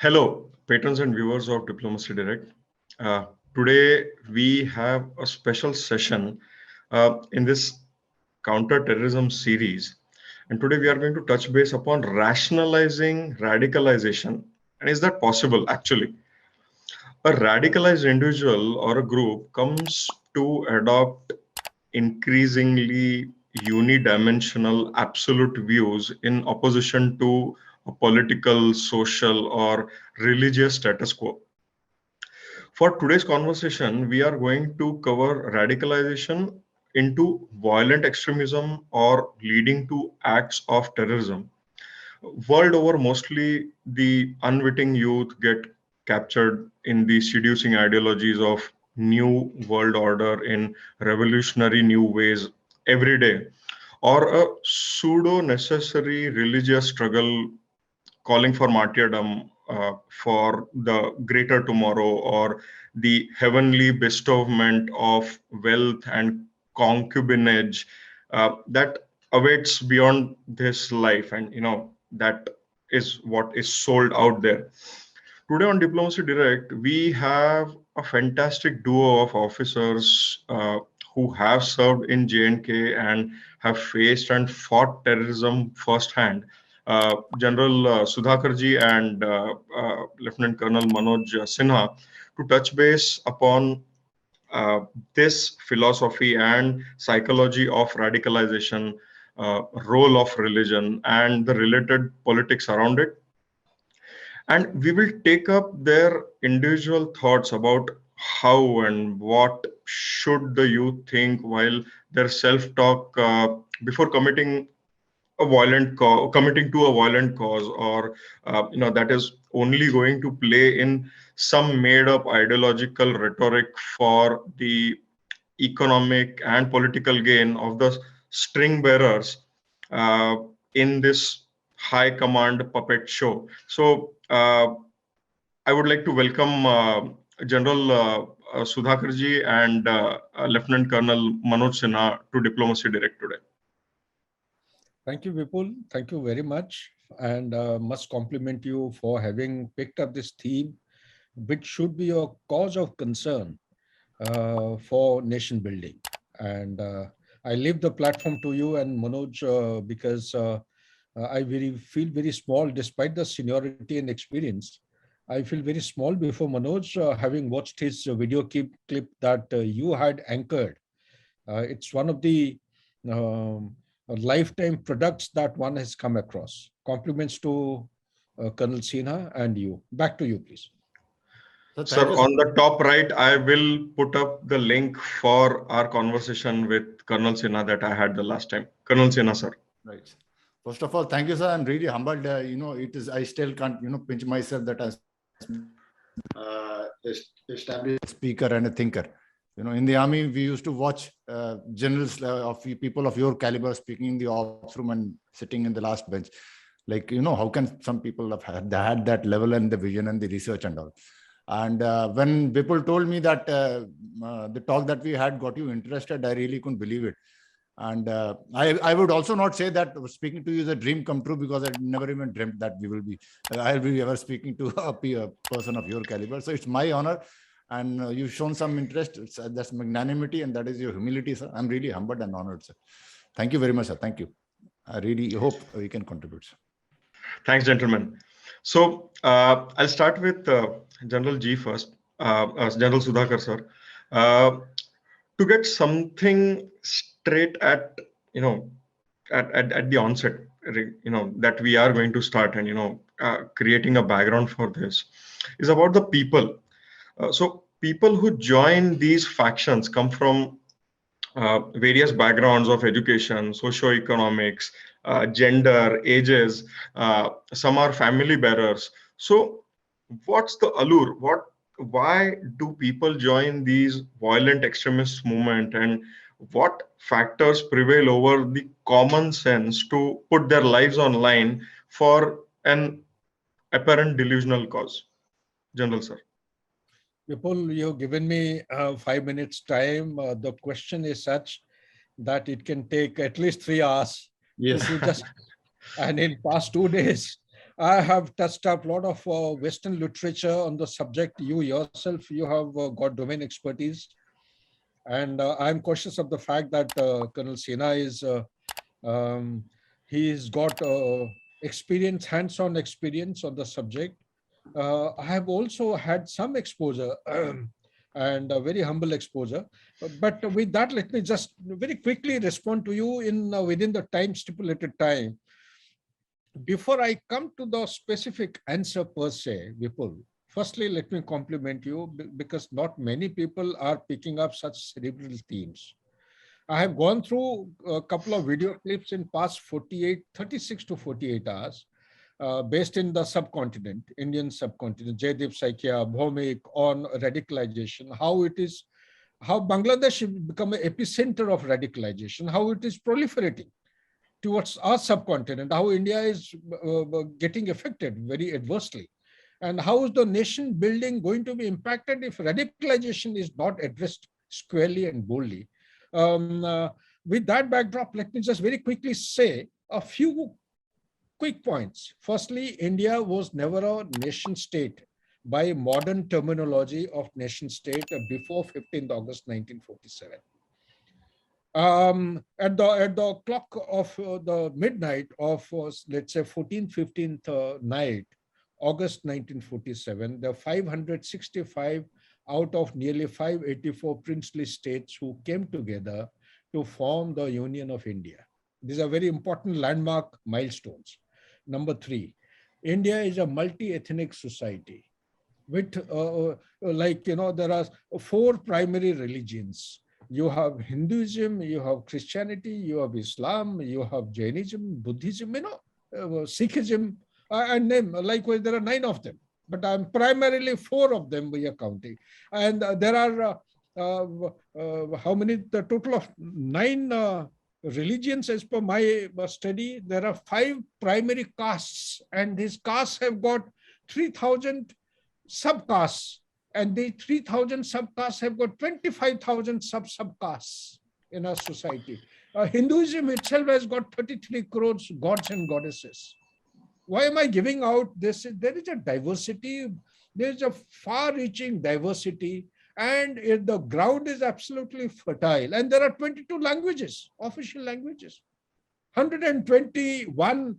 Hello, patrons and viewers of Diplomacy Direct. Today we have a special session in this counter-terrorism series. And today we are going to touch base upon rationalizing radicalization. And is that possible actually? A radicalized individual or a group comes to adopt increasingly unidimensional absolute views in opposition to a political, social, or religious status quo. For today's conversation, we are going to cover radicalization into violent extremism or leading to acts of terrorism. World over, mostly the unwitting youth get captured in the seducing ideologies of new world order in revolutionary new ways every day, or a pseudo necessary religious struggle calling for martyrdom for the greater tomorrow, or the heavenly bestowment of wealth and concubinage that awaits beyond this life. And that is what is sold out there. Today on Diplomacy Direct, we have a fantastic duo of officers who have served in J&K and have faced and fought terrorism firsthand. General Sudhakar ji and Lieutenant Colonel Manoj Sinha, to touch base upon this philosophy and psychology of radicalization, role of religion, and the related politics around it. And we will take up their individual thoughts about how and what should the youth think while their self-talk before committing to a violent cause, or that is only going to play in some made up ideological rhetoric for the economic and political gain of the string bearers uh, in this high command puppet show. So I would like to welcome General Sudhakar ji and Lieutenant Colonel Manoj Sinha to Diplomacy Direct today. Thank you, Vipul. Thank you very much. And must compliment you for having picked up this theme, which should be a cause of concern for nation building. And I leave the platform to you and Manoj because I feel very small despite the seniority and experience. I feel very small before Manoj, having watched his video clip that you had anchored. It's one of the lifetime products that one has come across. Compliments to Colonel Sinha and you. Back to you, please. So sir, on the top right, I will put up the link for our conversation with Colonel Sinha that I had the last time. Colonel Sinha, sir. Right. First of all, thank you, sir. I'm really humbled. It is. I still can't, pinch myself that as established speaker and a thinker. In the army, we used to watch generals of people of your caliber speaking in the ops room and sitting in the last bench. Like, how can some people have had that level and the vision and the research and all? And when people told me that the talk that we had got you interested, I really couldn't believe it. And I would also not say that speaking to you is a dream come true, because I never even dreamt that I'll be ever speaking to a person of your caliber. So it's my honor, and you've shown some interest. That's magnanimity, and that is your humility, sir. I'm really humbled and honored, sir. Thank you very much, sir. Thank you. I really hope we can contribute, sir. Thanks, gentlemen. So I'll start with General G first, General Sudhakar, sir. To get something straight at the onset, that we are going to start, and creating a background for this is about the people. So people who join these factions come from various backgrounds of education, socio-economics, gender, ages. Some are family bearers. So what's the allure? Why do people join these violent extremist movement, and what factors prevail over the common sense to put their lives on line for an apparent delusional cause? General, sir. Vipul, you've given me 5 minutes time. The question is such that it can take at least 3 hours. Yes. And in past 2 days, I have touched up a lot of Western literature on the subject. You yourself, you have got domain expertise. And I'm cautious of the fact that Colonel Sinha is, um, he's got experience, hands-on experience on the subject. I have also had some exposure and a very humble exposure. But with that, let me just very quickly respond to you in within the time stipulated time. Before I come to the specific answer per se, Vipul, firstly, let me compliment you because not many people are picking up such cerebral themes. I have gone through a couple of video clips in past 36 to 48 hours, based in the subcontinent, Indian subcontinent, Jaydeep Saikia, Bhomik, on radicalization, how it is, how Bangladesh has become an epicenter of radicalization, how it is proliferating towards our subcontinent, how India is getting affected very adversely, and how is the nation building going to be impacted if radicalization is not addressed squarely and boldly. Um, uh, with that backdrop, let me just very quickly say a few quick points. Firstly, India was never a nation state by modern terminology of nation state before 15th August 1947. At the clock of the midnight of let's say 14th 15th night, August 1947, the 565 out of nearly 584 princely states who came together to form the Union of India. These are very important landmark milestones. Number three, India is a multi-ethnic society with there are four primary religions. You have Hinduism, you have Christianity, you have Islam, you have Jainism, Buddhism, Sikhism, and name. Likewise, there are 9 of them. But I'm primarily 4 of them we are counting. And there are how many? The total of 9 religions as per my study. There are 5 primary castes, and these castes have got 3,000 subcastes, and the 3,000 subcastes have got 25,000 subcastes in our society. Hinduism itself has got 33 crores gods and goddesses. Why am I giving out this? There is a diversity, there is a far-reaching diversity, and the ground is absolutely fertile. And there are 22 languages, official languages, 121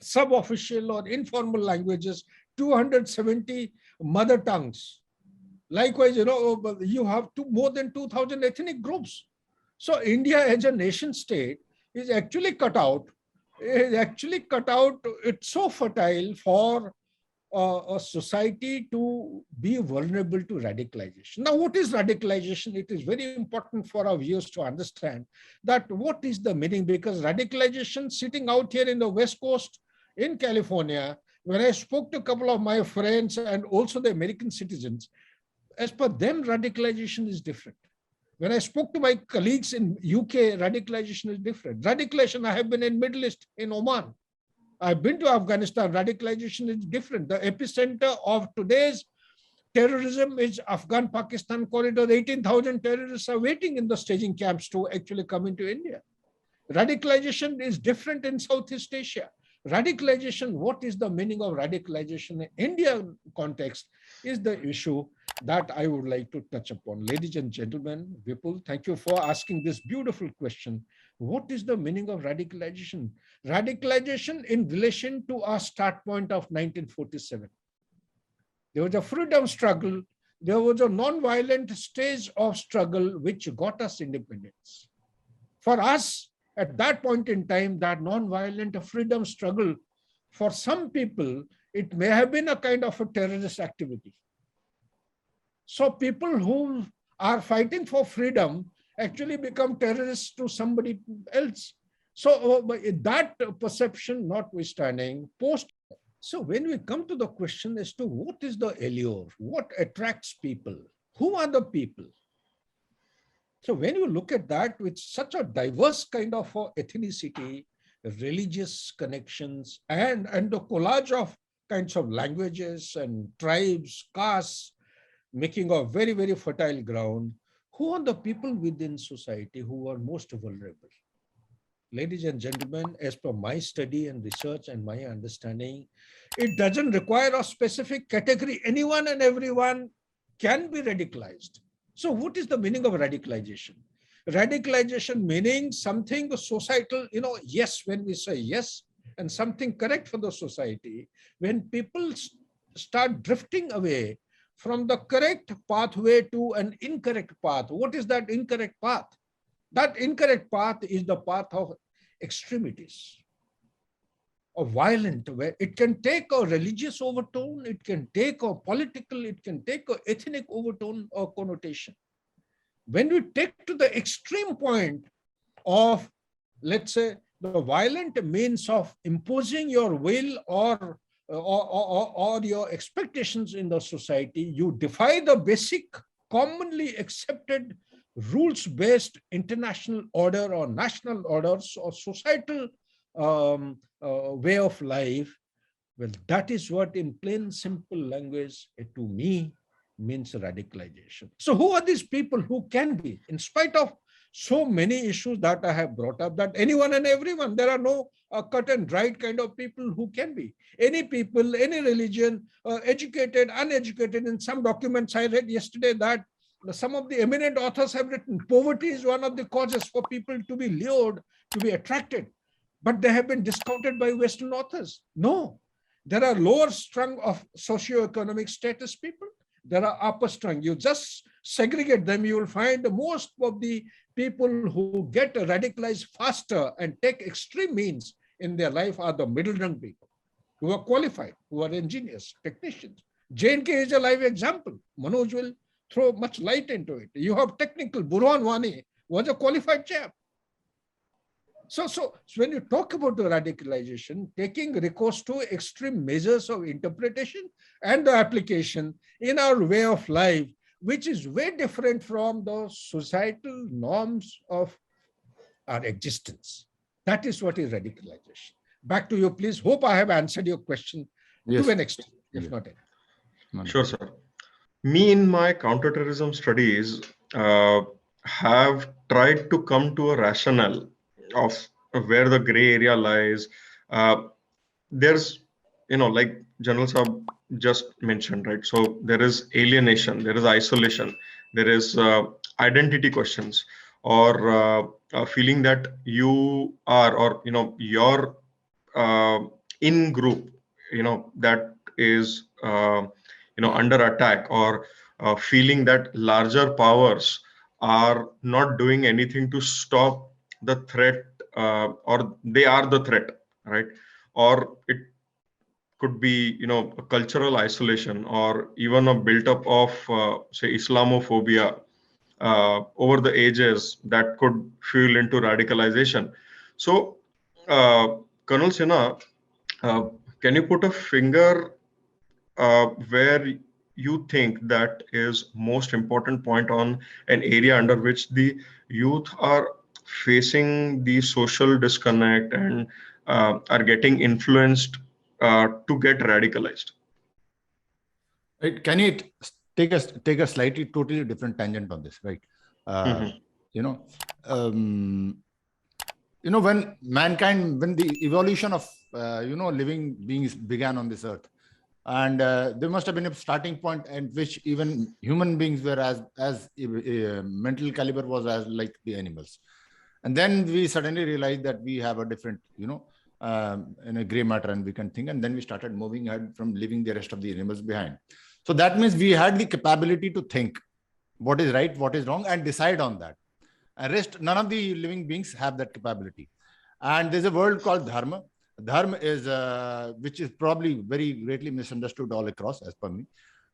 sub-official or informal languages, 270 mother tongues. Likewise, you have more than 2,000 ethnic groups. So India as a nation state is actually cut out. It's so fertile for a society to be vulnerable to radicalization. Now, what is radicalization? It is very important for our viewers to understand that what is the meaning, because radicalization sitting out here in the West Coast in California, when I spoke to a couple of my friends and also the American citizens, as per them, radicalization is different. When I spoke to my colleagues in UK, radicalization is different. Radicalization, I have been in Middle East, in Oman. I've been to Afghanistan. Radicalization is different. The epicenter of today's terrorism is Afghan-Pakistan corridor. 18,000 terrorists are waiting in the staging camps to actually come into India. Radicalization is different in Southeast Asia. Radicalization, what is the meaning of radicalization in Indian context, is the issue that I would like to touch upon. Ladies and gentlemen, Vipul, thank you for asking this beautiful question. What is the meaning of radicalization? Radicalization in relation to our start point of 1947. There was a freedom struggle. There was a non-violent stage of struggle which got us independence. For us, at that point in time, that non-violent freedom struggle, for some people, it may have been a kind of a terrorist activity. So people who are fighting for freedom actually become terrorists to somebody else. So that perception notwithstanding, so when we come to the question as to what is the allure, what attracts people, who are the people? So when you look at that with such a diverse kind of ethnicity, religious connections, and the collage of kinds of languages and tribes, castes, making a very, very fertile ground, who are the people within society who are most vulnerable? ladies and gentlemen, as per my study and research and my understanding, it doesn't require a specific category. Anyone and everyone can be radicalized. So what is the meaning of radicalization? Radicalization meaning something societal, yes, when we say yes, and something correct for the society, when people start drifting away from the correct pathway to an incorrect path. What is that incorrect path? That incorrect path is the path of extremities, of violent, where it can take a religious overtone, it can take a political, it can take a ethnic overtone or connotation. When we take to the extreme point of, let's say, the violent means of imposing your will or your expectations in the society, you defy the basic commonly accepted rules-based international order or national orders or societal way of life. Well, that is what in plain simple language to me means radicalization. So who are these people who can be, in spite of so many issues that I have brought up, that anyone and everyone, there are no cut and dried kind of people who can be. Any people, any religion, educated, uneducated. In some documents I read yesterday that some of the eminent authors have written poverty is one of the causes for people to be lured, to be attracted. But they have been discounted by Western authors. No, there are lower strung of socioeconomic status people. There are upper strung. You just segregate them, you will find most of the people who get radicalized faster and take extreme means in their life are the middle rung people who are qualified, who are engineers, technicians. J&K is a live example. Manoj will throw much light into it. You have technical. Burhan Wani was a qualified chap. So when you talk about the radicalization, taking recourse to extreme measures of interpretation and the application in our way of life, which is very different from the societal norms of our existence. That is what is radicalization. Back to you, please. Hope I have answered your question to an extent, if not any. Sure, sir. Me in my counterterrorism studies have tried to come to a rationale of where the gray area lies. There's, like General Saab just mentioned, right? So there is alienation, there is isolation, there is identity questions, or a feeling that you are, or your in group, that is under attack, or feeling that larger powers are not doing anything to stop the threat, or they are the threat, right? Or it could be a cultural isolation, or even a built up of say Islamophobia over the ages that could fuel into radicalization. So Colonel Sinha, uh, can you put a finger where you think that is most important point on an area under which the youth are facing the social disconnect and are getting influenced to get radicalized? Right? Can you take a slightly totally different tangent on this, right? You know, when the evolution of living beings began on this earth, and there must have been a starting point at which even human beings were as mental caliber was as like the animals, and then we suddenly realized that we have a different in a gray matter, and we can think, and then we started moving ahead from leaving the rest of the animals behind. So that means we had the capability to think what is right, what is wrong, and decide on that. And rest, none of the living beings have that capability. And there's a word called dharma. Dharma is, which is probably very greatly misunderstood all across, as per me.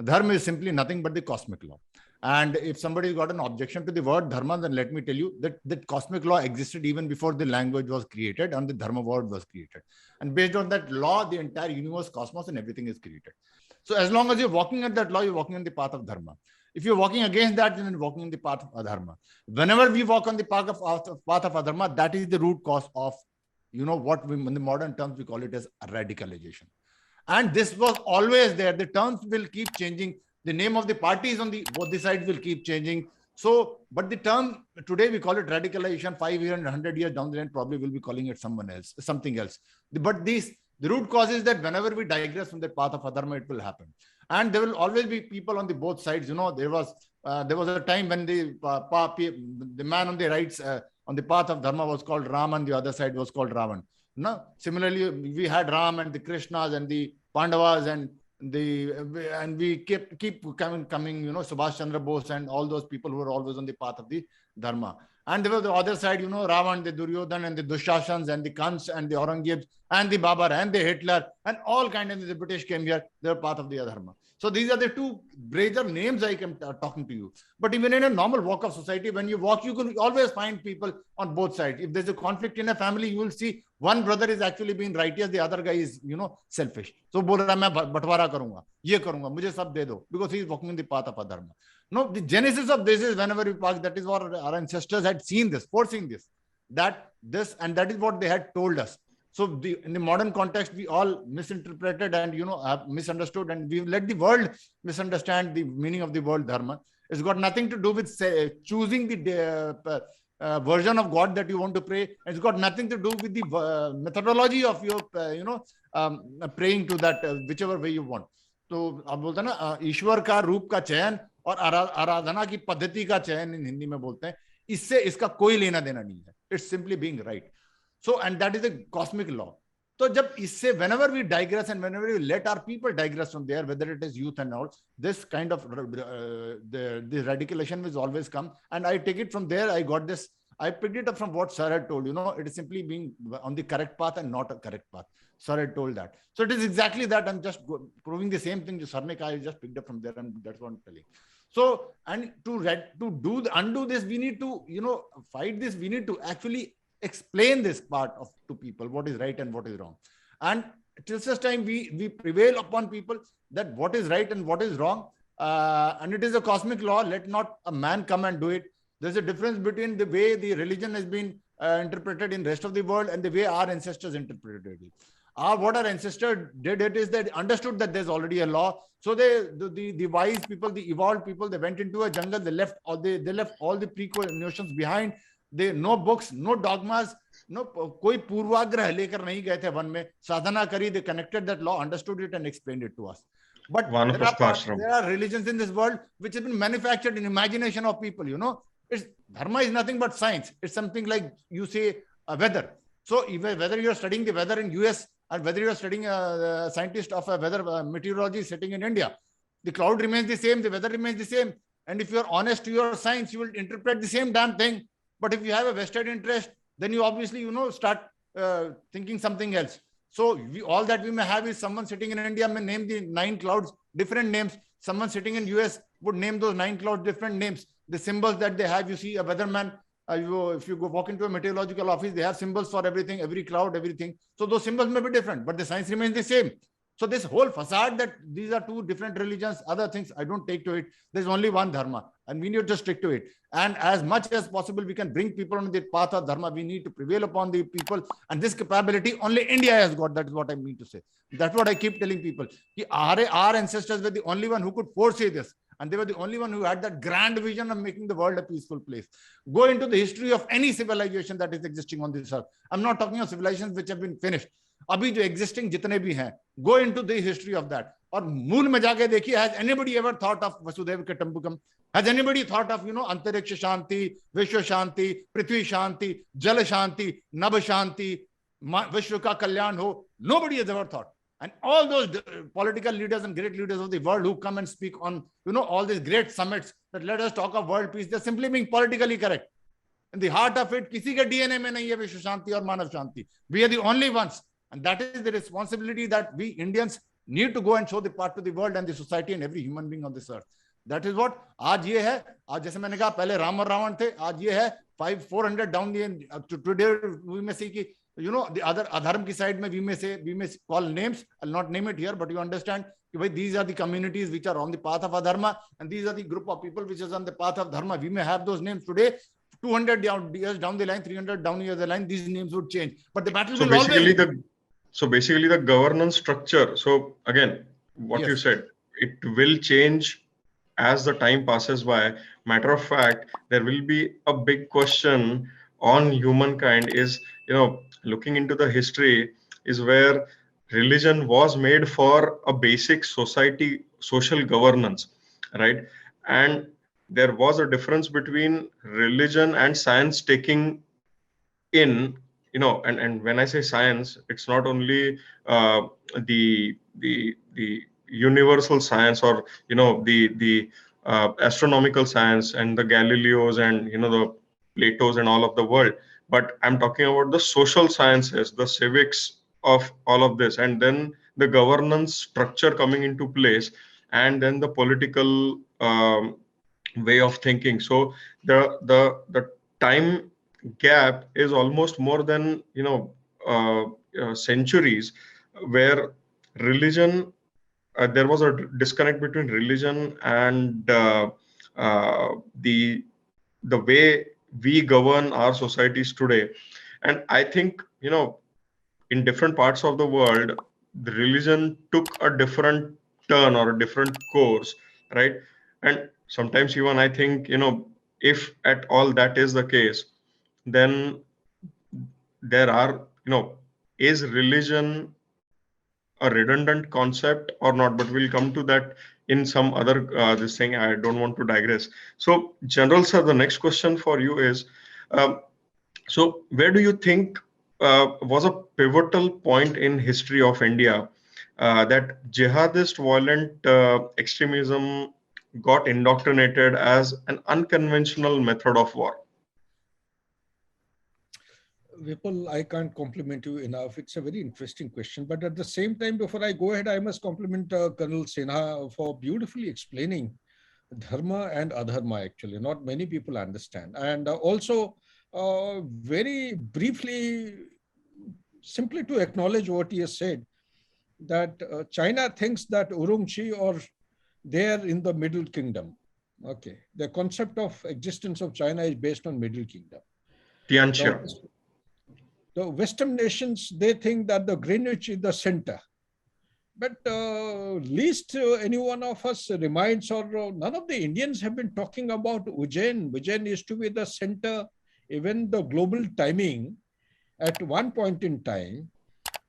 Dharma is simply nothing but the cosmic law. And if somebody's got an objection to the word dharma, then let me tell you that cosmic law existed even before the language was created and the dharma word was created. And based on that law, the entire universe, cosmos, and everything is created. So as long as you're walking at that law, you're walking on the path of dharma. If you're walking against that, then you're walking on the path of adharma. Whenever we walk on the path of adharma, that is the root cause of, what we, in the modern terms, we call it as radicalization. And this was always there. The terms will keep changing. The name of the parties on both the sides will keep changing. So, but the term today we call it radicalization. 5 years and 100 years down the line, probably will be calling it something else. But the root cause is that whenever we digress from the path of adharma, it will happen, and there will always be people on the both sides. There was a time when the man on the right on the path of dharma was called Ram, and the other side was called Ravan. No, similarly, we had Ram and the Krishnas and the Pandavas and we keep coming, Subhash Chandra Bose and all those people who were always on the path of the dharma. And there was the other side, Ravan, the Duryodhan and the Dushashans and the Kans and the Aurangzebs and the Babar and the Hitler and all kind of the British came here. They were part of the dharma. So these are the two major names I am talking to you. But even in a normal walk of society, when you walk, you can always find people on both sides. If there's a conflict in a family, you will see one brother is actually being righteous, the other guy is, selfish. So बोल रहा मैं बंटवारा करूंगा, ये करूंगा, मुझे सब दे दो, because he is walking in the path of adharma. No, the genesis of this is whenever we pass, that is what our ancestors had seen this, foreseeing this, and that is what they had told us. So in the modern context, we all misinterpreted and have misunderstood, and we let the world misunderstand the meaning of the word dharma. It's got nothing to do with choosing the version of God that you want to pray. It's got nothing to do with the methodology of your praying to that whichever way you want. तो अब बोलते हैं ना ईश्वर का रूप का चयन और आराधना की पद्धति का चयन इन हिंदी में बोलते हैं, इससे इसका कोई लेना देना नहीं है. It's simply being right. So, and that is a cosmic law. So, जब इससे whenever we digress and whenever we let our people digress from there, whether it is youth and all, this kind of the radicalization will always come. And I take it from there. I picked it up from what Sir had told. It is simply being on the correct path and not a correct path. Sir had told that. So it is exactly that. I'm just proving the same thing. Sir ne kaha, I just picked up from there, and that's what I'm telling. So, and to undo this, we need to, fight this. We need to actually explain this part to people, what is right and what is wrong. And till such time we prevail upon people that what is right and what is wrong. And it is a cosmic law. Let not a man come and do it. There's a difference between the way the religion has been interpreted in the rest of the world and the way our ancestors interpreted it. What our ancestors did is they understood that there's already a law. So the wise people, the evolved people, they went into a jungle. They left all the pre-notions behind. No books, no dogmas, no कोई पूर्वाग्रह लेकर नहीं गए थे one में, साधना करी. They connected that law, understood it, and explained it to us. But there are religions in this world which have been manufactured in imagination of people. Dharma is nothing but science. It's something like you say weather. So whether you're studying the weather in US or whether you're studying a scientist of a weather meteorology sitting in India, the cloud remains the same, the weather remains the same. And if you're honest to your science, you will interpret the same damn thing. But if you have a vested interest, then you obviously, start thinking something else. So all that we may have is someone sitting in India may name the 9 clouds different names. Someone sitting in US would name those 9 clouds different names. The symbols that they have, you see a weatherman, if you go walk into a meteorological office, they have symbols for everything, every cloud, everything. So those symbols may be different, but the science remains the same. So this whole facade that these are 2 different religions, other things, I don't take to it. There's only one dharma, and we need to stick to it. And as much as possible, we can bring people on the path of dharma. We need to prevail upon the people. And this capability only India has got. That is what I mean to say. That's what I keep telling people. Our ancestors were the only one who could foresee this. And they were the only one who had that grand vision of making the world a peaceful place. Go into the history of any civilization that is existing on this earth. I'm not talking of civilizations which have been finished. अभी जो existing जितने भी हैं, go into the history of that. और मूल में जाके देखिए, has anybody ever thought of Vasudhaiva Kutumbakam? Has anybody thought of, अंतरिक्ष शांति, विश्व शांति, पृथ्वी शांति, जल शांति, नभ शांति, विश्व का कल्याण हो? Nobody has ever thought. And all those political leaders and great leaders of the world who come and speak on, all these great summits that let us talk of world peace, they're simply being politically correct. In the heart of it, किसी के DNA में नहीं है विश्व शांति और मानव शांति. We are the only ones. And that is the responsibility that we Indians need to go and show the part to the world and the society and every human being on this earth. That is what आज ये है. आज जैसे मैंने कहा पहले राम और रावण थे, आज ये है 400 down the end. Today we may see कि the other adharm ki side mein we may call names. I'll not name it here, but you understand these are the communities which are on the path of adharma, and these are the group of people which is on the path of dharma. We may have those names today. 200 years down the line, 300 down the line, these names would change. But the battle will always. So basically the governance structure. So again, what you said, it will change as the time passes by, matter of fact, there will be a big question on humankind is, looking into the history is where religion was made for a basic society, social governance, right? And there was a difference between religion and science taking in, and when I say science, it's not only the universal science, or the astronomical science and the Galileos and the Platos and all of the world, but I'm talking about the social sciences, the civics of all of this, and then the governance structure coming into place, and then the political way of thinking. So the time gap is almost more than centuries, where religion, there was a disconnect between religion and the way we govern our societies today. And I think, in different parts of the world, the religion took a different turn or a different course, right? And sometimes even I think, if at all that is the case, then there are, is religion a redundant concept or not? But we'll come to that in some other this thing. I don't want to digress. So, General Sir, the next question for you is, um, so where do you think was a pivotal point in history of India that jihadist violent extremism got indoctrinated as an unconventional method of war? Vipul, I can't compliment you enough. It's a very interesting question. But at the same time, before I go ahead, I must compliment Colonel Sinha for beautifully explaining dharma and adharma, actually. Not many people understand. And also, very briefly, simply to acknowledge what he has said, that China thinks that Urumqi or they're in the Middle Kingdom. Okay. The concept of existence of China is based on Middle Kingdom. Tianxia. The Western nations, they think that the Greenwich is the center. But least any one of us reminds, or none of the Indians have been talking about Ujjain. Ujjain is to be the center. Even the global timing, at one point in time,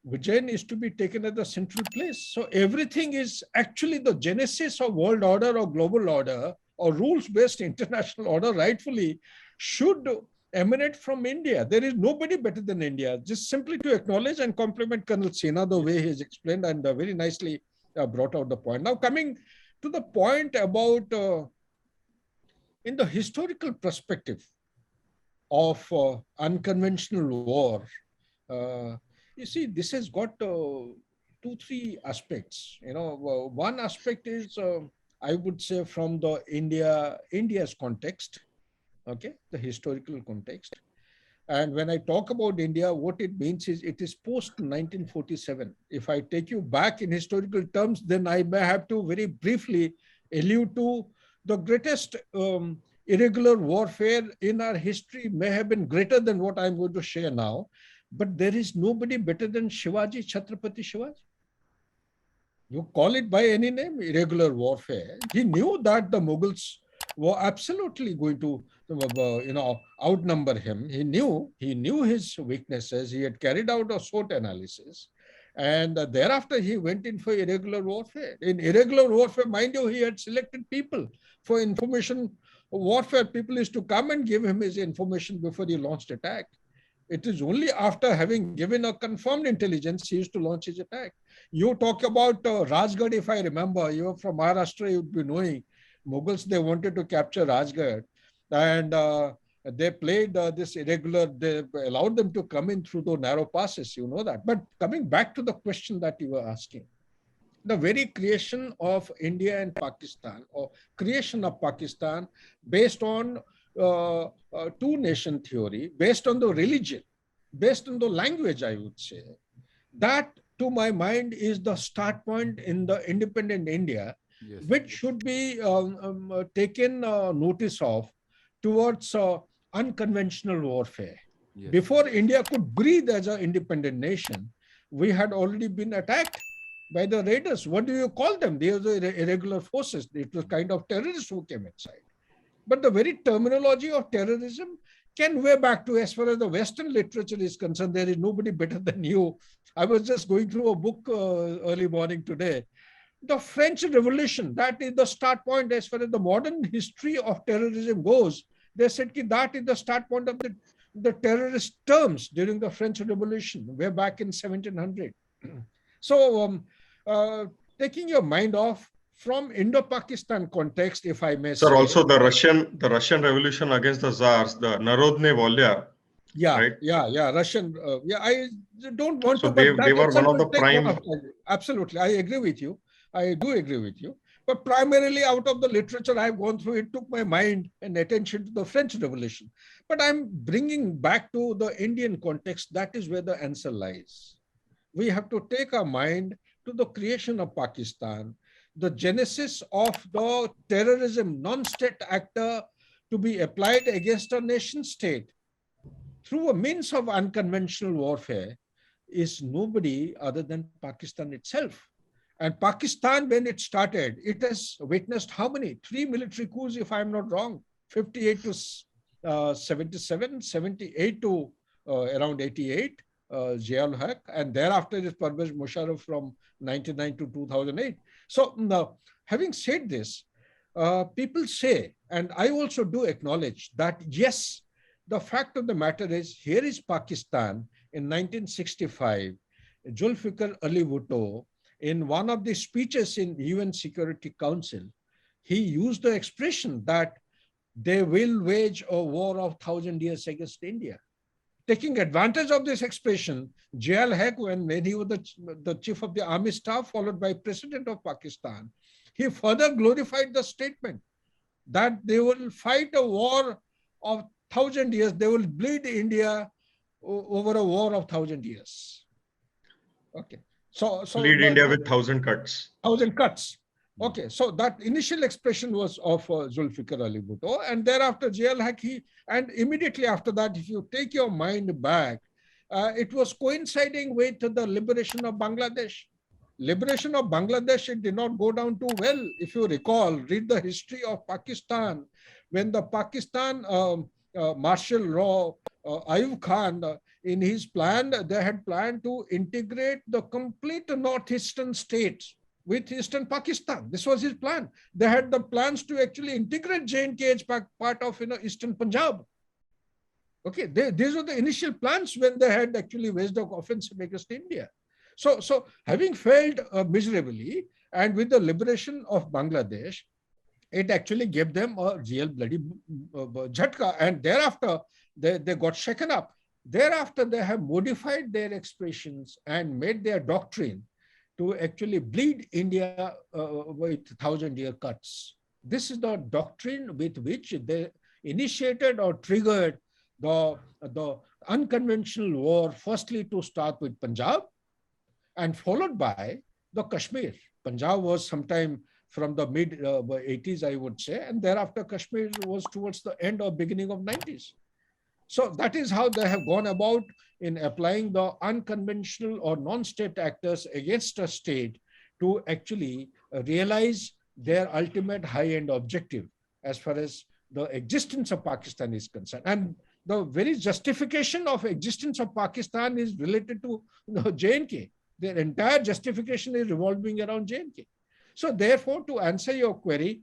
Ujjain is to be taken as the central place. So everything is actually the genesis of world order or global order or rules-based international order rightfully should emanate from India. There is nobody better than India. Just simply to acknowledge and compliment Colonel Sinha the way he has explained and very nicely brought out the point. Now coming to the point about in the historical perspective of unconventional war, you see, this has got two, three aspects. One aspect is, I would say, from the India's context, okay, the historical context. And when I talk about India, what it means is it is post 1947. If I take you back in historical terms, then I may have to very briefly allude to the greatest irregular warfare in our history may have been greater than what I'm going to share now. But there is nobody better than Shivaji, Chhatrapati Shivaji. You call it by any name, irregular warfare. He knew that the Mughals were absolutely going to, outnumber him. He knew his weaknesses. He had carried out a SWOT analysis. And thereafter, he went in for irregular warfare. In irregular warfare, mind you, he had selected people for information warfare. People used to come and give him his information before he launched attack. It is only after having given a confirmed intelligence he used to launch his attack. You talk about Rajgarh, if I remember, you're from Maharashtra, you'd be knowing. Mughals, they wanted to capture Rajgarh. And they played this irregular, they allowed them to come in through the narrow passes, you know that. But coming back to the question that you were asking, the very creation of India and Pakistan, or creation of Pakistan based on two-nation theory, based on the religion, based on the language, I would say, that to my mind is the start point in the independent India, yes, which should be taken notice of towards unconventional warfare. Yes. Before India could breathe as an independent nation, we had already been attacked by the raiders. What do you call them? They are the irregular forces. It was kind of terrorists who came inside. But the very terminology of terrorism can way back to, as far as the Western literature is concerned, there is nobody better than you. I was just going through a book early morning today. The French Revolution, that is the start point as far as the modern history of terrorism goes. They said that is the start point of the terrorist terms during the French Revolution, way back in 1700. So, taking your mind off from Indo-Pakistan context, if I may Sir, say. also the Russian Revolution against the Tsars, the Narodne Volya, Yeah, right? yeah, Russian. Yeah, I don't want So to, but they that were one itself of the will take one prime. of time. Absolutely, I agree with you. I do agree with you. But primarily out of the literature I've gone through, it took my mind and attention to the French Revolution. But I'm bringing back to the Indian context. That is where the answer lies. We have to take our mind to the creation of Pakistan, the genesis of the terrorism non-state actor to be applied against a nation state through a means of unconventional warfare is nobody other than Pakistan itself. And Pakistan, when it started, it has witnessed how many? 3 military coups, if I'm not wrong, 58 to 77, 78 to around 88, Ziaul Haq, and thereafter is Pervez Musharraf from 99 to 2008. So now, having said this, people say, and I also do acknowledge that, yes, the fact of the matter is, here is Pakistan in 1965, Zulfikar Ali Bhutto, in one of the speeches in UN Security Council, he used the expression that they will wage a war of 1,000 years against India. Taking advantage of this expression, Ziaul Haq, when he was the chief of the army staff, followed by President of Pakistan, he further glorified the statement that they will fight a war of 1,000 years, they will bleed India over a war of 1,000 years. Okay. So Lead India with 1,000 cuts. 1,000 cuts. Okay, so that initial expression was of Zulfikar Ali Bhutto, and thereafter Ziaul Haq, and immediately after that, if you take your mind back, it was coinciding with the liberation of Bangladesh. Liberation of Bangladesh, it did not go down too well. If you recall, read the history of Pakistan. When the Pakistan martial law, Ayub Khan, in his plan, they had planned to integrate the complete northeastern states with eastern Pakistan. This was his plan. They had the plans to actually integrate J&K as part of eastern Punjab. Okay, these were the initial plans when they had actually waged an offensive against India. So having failed miserably, and with the liberation of Bangladesh, it actually gave them a real bloody jhatka, and thereafter they got shaken up. Thereafter, they have modified their expressions and made their doctrine to actually bleed India with 1,000-year cuts. This is the doctrine with which they initiated or triggered the unconventional war, firstly to start with Punjab, and followed by the Kashmir. Punjab was sometime from the mid 80s, I would say, and thereafter Kashmir was towards the end or beginning of 90s. So that is how they have gone about in applying the unconventional or non-state actors against a state to actually realize their ultimate high-end objective as far as the existence of Pakistan is concerned. And the very justification of existence of Pakistan is related to J&K. Their entire justification is revolving around J&K. So therefore, to answer your query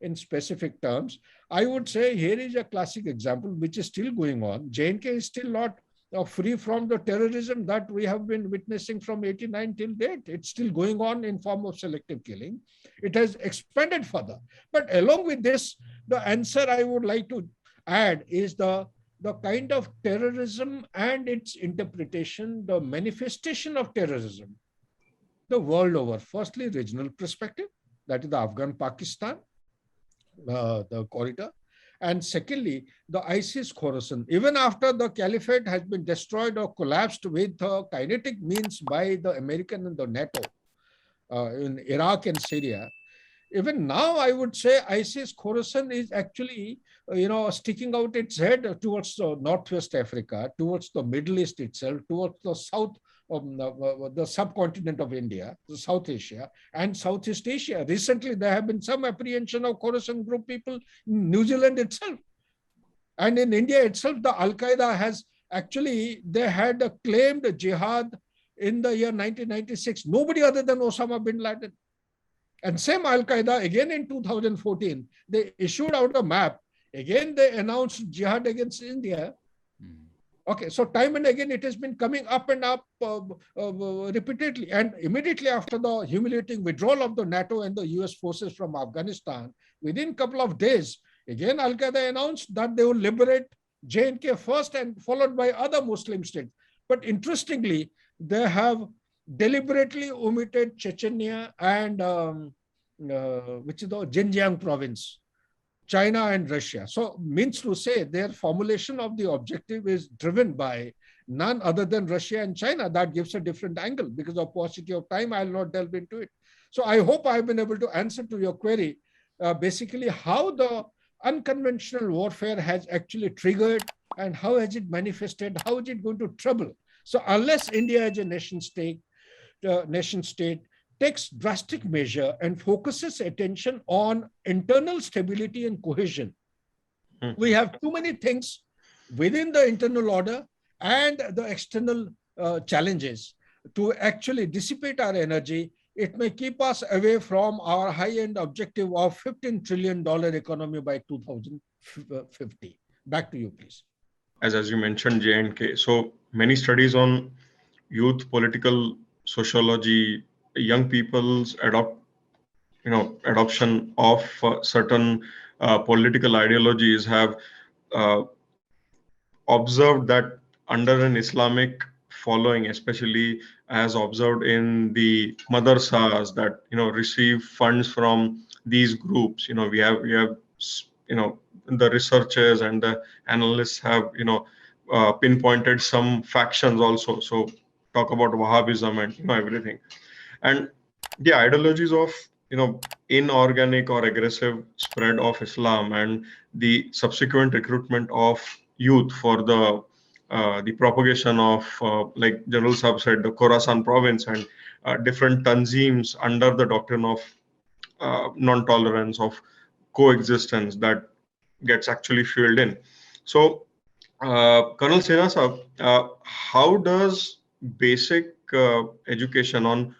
in specific terms, I would say here is a classic example which is still going on. J&K is still not free from the terrorism that we have been witnessing from 89 till date. It's still going on in form of selective killing. It has expanded further. But along with this, the answer I would like to add is the kind of terrorism and its interpretation, the manifestation of terrorism the world over. Firstly, regional perspective, that is the Afghan-Pakistan, the corridor. And secondly, the ISIS Khorasan. Even after the caliphate has been destroyed or collapsed with kinetic means by the American and the NATO in Iraq and Syria, even now, I would say ISIS Khorasan is actually, sticking out its head towards Northwest Africa, towards the Middle East itself, towards the South the subcontinent of India, South Asia, and Southeast Asia. Recently, there have been some apprehension of Khorasan group people in New Zealand itself. And in India itself, the Al-Qaeda has actually, they had claimed jihad in the year 1996. Nobody other than Osama bin Laden. And same Al-Qaeda, again in 2014, they issued out a map. Again, they announced jihad against India. Okay, so time and again, it has been coming up and up repeatedly. And immediately after the humiliating withdrawal of the NATO and the US forces from Afghanistan, within a couple of days, again, Al-Qaeda announced that they will liberate J&K first and followed by other Muslim states. But interestingly, they have deliberately omitted Chechnya and which is the Xinjiang province, China and Russia. So means to say their formulation of the objective is driven by none other than Russia and China. That gives a different angle. Because of paucity of time, I'll not delve into it. So I hope I've been able to answer to your query, basically how the unconventional warfare has actually triggered and how has it manifested, how is it going to trouble. So unless India as a nation state takes drastic measure and focuses attention on internal stability and cohesion, we have too many things within the internal order and the external challenges to actually dissipate our energy. It may keep us away from our high-end objective of $15 trillion economy by 2050. Back to you, please. As you mentioned, J&K. So many studies on youth political sociology, young people's adoption of certain political ideologies have observed that under an Islamic following, especially as observed in the madrasas that receive funds from these groups, we have the researchers and the analysts have pinpointed some factions also. So talk about Wahhabism and everything, and the ideologies of inorganic or aggressive spread of Islam and the subsequent recruitment of youth for the propagation of, like General Saab said, the Khorasan province and different tanzeems under the doctrine of non-tolerance, of coexistence, that gets actually fueled in. So, Colonel Sinha Saab, how does basic education on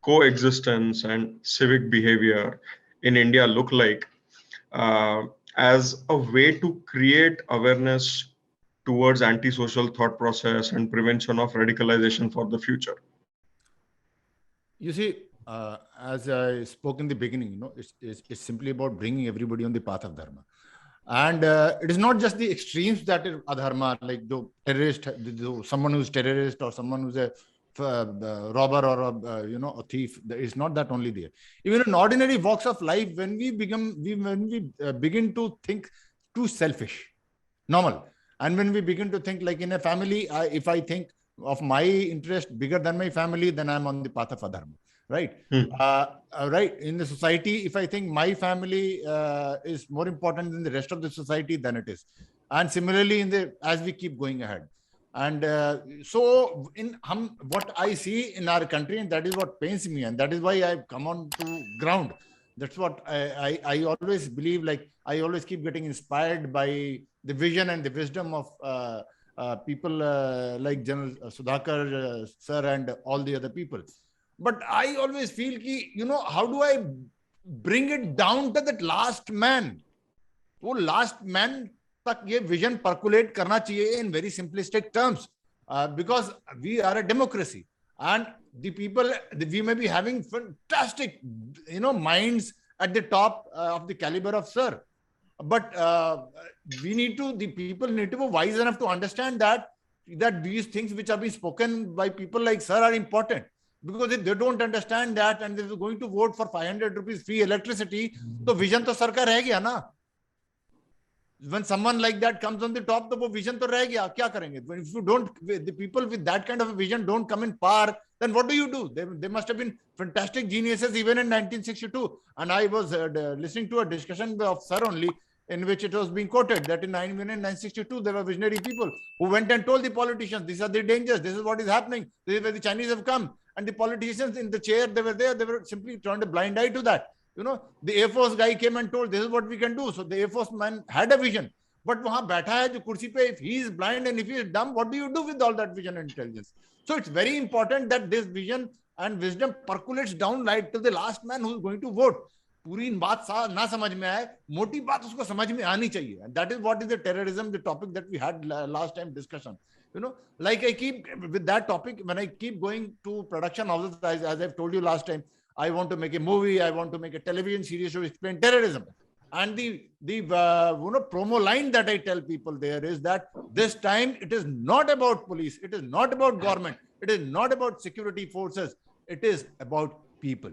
coexistence and civic behavior in India look like as a way to create awareness towards antisocial thought process and prevention of radicalization for the future? You see, as I spoke in the beginning, it's simply about bringing everybody on the path of dharma. And it is not just the extremes that are adharma, like the terrorist, someone who's terrorist or someone who's a robber or a thief. It's not that only there. Even in ordinary walks of life, when we begin to think too selfish, normal, and when we begin to think like in a family, if I think of my interest bigger than my family, then I'm on the path of adharma. Right. Right. In the society, if I think my family is more important than the rest of the society, then it is. And similarly, as we keep going ahead. And so what I see in our country, and that is what pains me, and that is why I've come on to ground. That's what I always believe, like I always keep getting inspired by the vision and the wisdom of people like General Sudhakar sir and all the other people. But I always feel how do I bring it down to that last man? वो last man तक ये vision percolate करना चाहिए in very simplistic terms, because we are a democracy and the people, we may be having fantastic minds at the top of the caliber of sir, but the people need to be wise enough to understand that these things which are being spoken by people like sir are important. Because if they don't understand that and they're going to vote for 500 rupees free electricity, so vision to sir ka reh gaya na. When someone like that comes on the top, the vision to reh gaya. Kya karenge? If you don't, the people with that kind of a vision don't come in power, then what do you do? They must have been fantastic geniuses even in 1962. And I was listening to a discussion of sir only. in which it was being quoted that in 1962 there were visionary people who went and told the politicians, these are the dangers, this is what is happening, this is where the Chinese have come. And the politicians in the chair, they were there, they were simply turned a blind eye to that. The Air Force guy came and told, this is what we can do. So the Air Force man had a vision. But wahan baitha hai jo kursi pe, if he is blind and if he is dumb, what do you do with all that vision and intelligence? So it's very important that this vision and wisdom percolates down right to the last man who is going to vote. पूरी बात ना समझ में आए, मोटी बात उसको समझ में आनी चाहिए. And that is what is the terrorism, the topic that we had last time discussion. Like I keep with that topic, when I keep going to production houses, as I've told you last time, I want to make a movie, I want to make a television series to explain terrorism. And the promo line that I tell people there is that this time it is not about police, it is not about government, it is not about security forces, it is about people.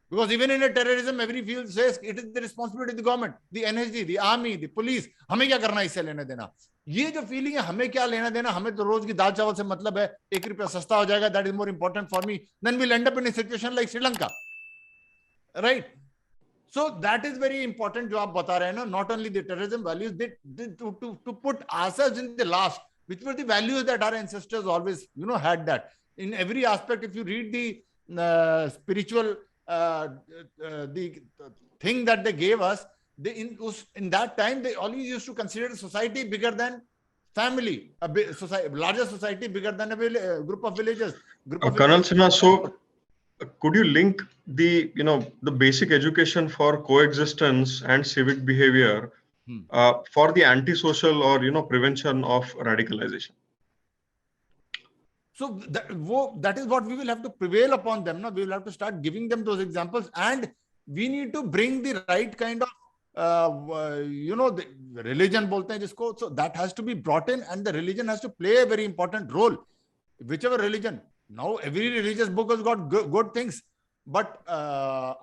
Because even in a terrorism, every field says it is the responsibility of the government, the NSG, the army, the police. हमें क्या करना है इससे लेना देना? ये जो feeling है हमें क्या लेना देना, हमें तो रोज की दाल चावल से मतलब है, ₹1 सस्ता हो जाएगा, that is more important for me. Then we'll end up in a situation like Sri Lanka, right? So that is very important जो आप बता रहे हैं ना, not only the terrorism values, to put ourselves in the last, which were the values that our ancestors always had that in every aspect. If you read the spiritual the thing that they gave us, in that time they always used to consider society bigger than family, larger society bigger than a group of villagers. Colonel Sinha, so could you link the the basic education for coexistence and civic behavior for the antisocial or prevention of radicalization? So that is what we will have to prevail upon them. We will have to start giving them those examples, and we need to bring the right kind of the religion bolte hain jisko, so that has to be brought in, and the religion has to play a very important role. Whichever religion, now every religious book has got good things, but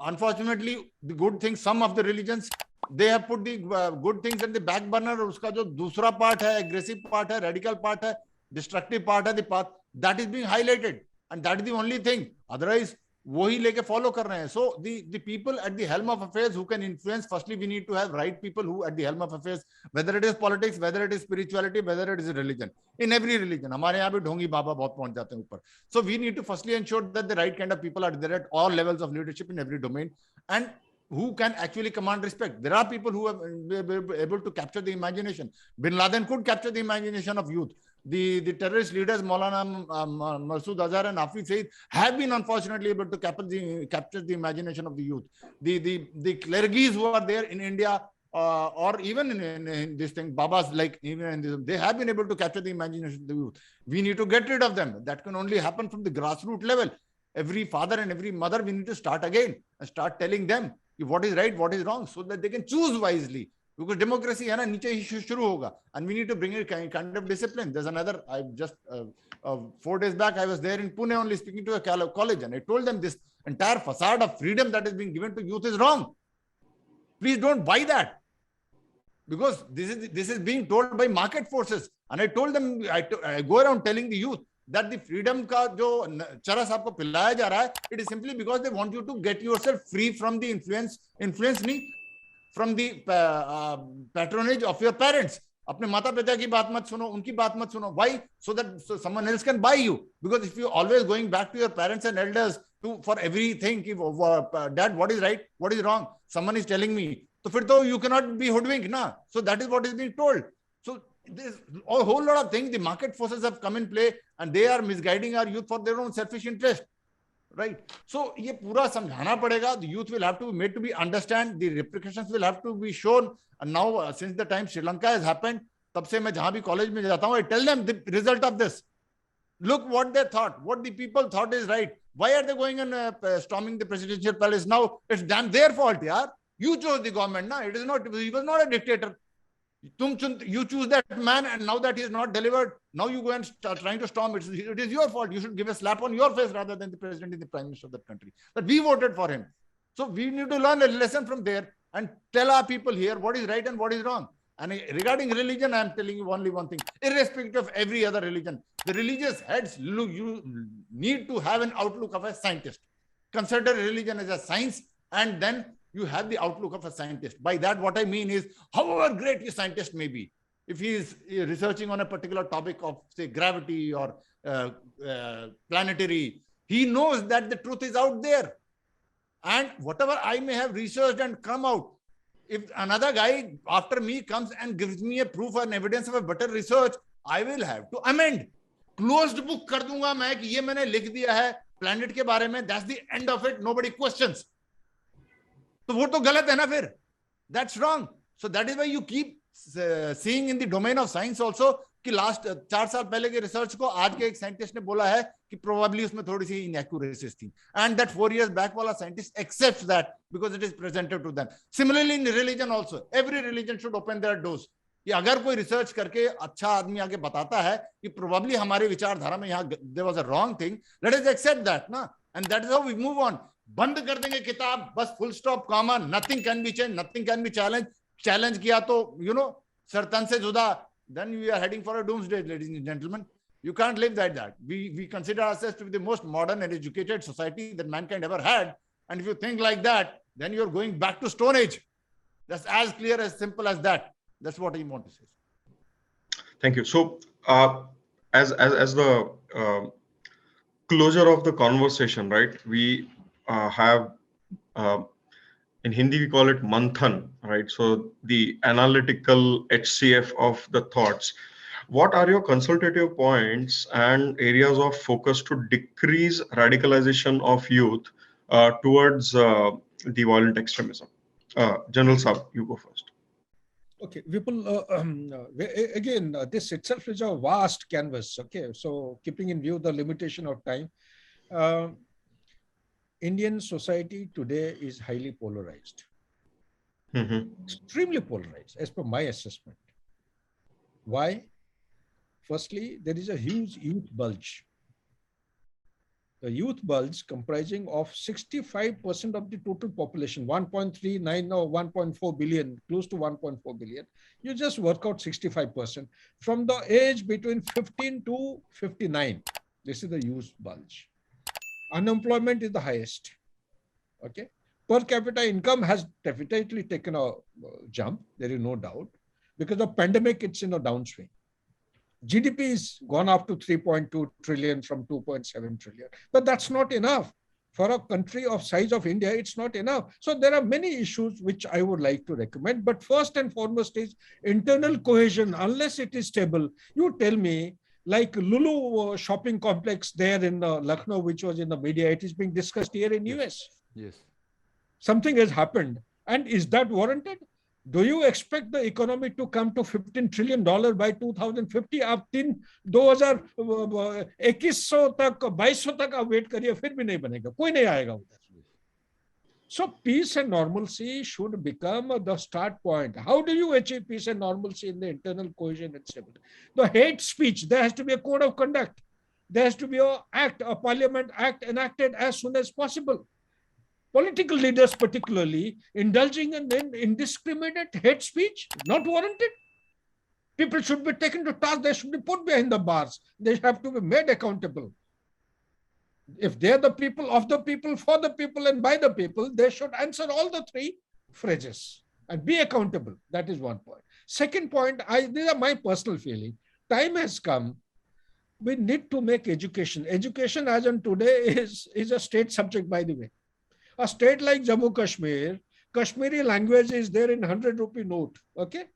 unfortunately the good things, some of the religions, they have put the good things in the back burner. Uska jo dusra part hai, aggressive part hai, radical part hai, destructive part hai, the path that is being highlighted, and that is the only thing. Otherwise वही लेके follow कर रहे हैं. So the people at the helm of affairs who can influence, firstly we need to have right people who at the helm of affairs, whether it is politics, whether it is spirituality, whether it is religion. In every religion हमारे यहाँ भी ढोंगी बाबा बहुत पहुंच जाते हैं ऊपर. So we need to firstly ensure that the right kind of people are there at all levels of leadership in every domain, and who can actually command respect. There are people who are able to capture the imagination. Bin Laden could capture the imagination of youth. The terrorist leaders Maulana Masood Azhar and Hafiz Saeed have been unfortunately able to capture the imagination of the youth. The clergies who are there in India or even in this thing, Babas, like even in this, they have been able to capture the imagination of the youth. We need to get rid of them. That can only happen from the grassroots level. Every father and every mother, we need to start again and start telling them what is right, what is wrong, so that they can choose wisely. Because democracy है ना नीचे ही शुरू होगा, and we need to bring a kind of discipline. There's another, I just 4 days back I was there in Pune only speaking to a college, and I told them this entire facade of freedom that is being given to youth is wrong. Please don't buy that, because this is being told by market forces. And I told them, I go around telling the youth that the freedom का जो चरस आपको पिलाया जा रहा है, it is simply because they want you to get yourself free from the influence नहीं, from the patronage of your parents. अपने माता पिता की बात मत सुनो, उनकी बात मत सुनो. Why? So that someone else can buy you. Because if you always going back to your parents and elders for everything, dad, what is right, what is wrong, someone is telling me, तो फिर तो you cannot be hoodwinked ना. So that is what is being told. So there's a whole lot of things. The market forces have come in play, and they are misguiding our youth for their own selfish interest. Right. So ये पूरा समझाना पड़ेगा. The youth will have to be made to be understand. The repercussions will have to be shown. And now since the time Sri Lanka has happened, तब से मैं जहाँ भी college में जाता हूँ, I tell them the result of this. Look what they thought, what the people thought is right. Why are they going and storming the presidential palace now? It's damn their fault, yaar. You chose the government, na? It is not. He was not a dictator. You choose that man, and now that he is not delivered, now you go and start trying to storm. It is your fault. You should give a slap on your face rather than the president and the prime minister of that country. But we voted for him. So we need to learn a lesson from there and tell our people here what is right and what is wrong. And regarding religion, I am telling you only one thing. Irrespective of every other religion, the religious heads, you need to have an outlook of a scientist. Consider religion as a science, and then You have the outlook of a scientist. By that, what I mean is, however great a scientist may be, if he is researching on a particular topic of, say, gravity or planetary, he knows that the truth is out there. And whatever I may have researched and come out, if another guy after me comes and gives me a proof and evidence of a better research, I will have to amend. Closed book कर दूंगा मैं कि ये मैंने लिख दिया है planet के बारे में, that's the end of it, nobody questions. तो वो तो गलत है ना फिर. That's wrong. So that is why you keep seeing in the domain of science also कि लास्ट 4 साल पहले के रिसर्च को आज के एक साइंटिस्ट ने बोला है कि प्रोबेबली उसमें थोड़ी सी इनएक्यूरेसीज थी, एंड दैट 4 years बैक वाला scientist accepts that because it is presented to them. Similarly in religion also, every religion should open their doors कि अगर कोई रिसर्च करके अच्छा आदमी आगे बताता है कि प्रोबेबली हमारे विचारधारा में यहाँ there was a wrong thing, let us accept that ना, and that is how we move on. बंद कर देंगे किताब, बस full stop comma, nothing can be change, nothing can be challenge. Challenge किया तो सर तन से जुदा, then we are heading for a doomsday, ladies and gentlemen. You can't live like that. We consider ourselves to be the most modern and educated society that mankind ever had. And if you think like that, then you're going back to Stone Age. That's as clear, as simple as that. That's what I want to say. Thank you. So, as the closure of the conversation, right? We have in Hindi we call it manthan, right? So the analytical HCF of the thoughts. What are your consultative points and areas of focus to decrease radicalization of youth towards the violent extremism? General Saab, you go first. Okay, Vipul, again, this itself is a vast canvas. Okay, so keeping in view the limitation of time, Indian society today is highly polarized. Extremely polarized, as per my assessment. Why? Firstly, there is a huge youth bulge. The youth bulge comprising of 65% of the total population, 1.39 or 1.4 billion, close to 1.4 billion. You just work out 65% from the age between 15 to 59. This is the youth bulge. Unemployment is the highest. Okay. Per capita income has definitely taken a jump. There is no doubt. Because of pandemic, it's in a downswing. GDP is gone up to 3.2 trillion from 2.7 trillion. But that's not enough. For a country of size of India, it's not enough. So there are many issues which I would like to recommend. But first and foremost is internal cohesion. Unless it is stable, you tell me, like Lulu shopping complex there in Lucknow, which was in the media, it is being discussed here in US. Yes. Something has happened. And is that warranted? Do you expect the economy to come to $15 trillion by 2050? आप 2100 तक 2200 तक आप wait करिए, फिर भी नहीं बनेगा, कोई नहीं आएगा उधर. So peace and normalcy should become the start point. How do you achieve peace and normalcy in the internal cohesion and stability? The hate speech, there has to be a code of conduct. There has to be a parliament act enacted as soon as possible. Political leaders particularly indulging in indiscriminate hate speech, not warranted. People should be taken to task. They should be put behind the bars. They have to be made accountable. If they're the people, of the people, for the people, and by the people, they should answer all the three phrases and be accountable. That is one point. Second point, these are my personal feeling. Time has come. We need to make education. Education as on today is a state subject, by the way. A state like Jammu Kashmir, Kashmiri language is there in 100 rupee note. Okay.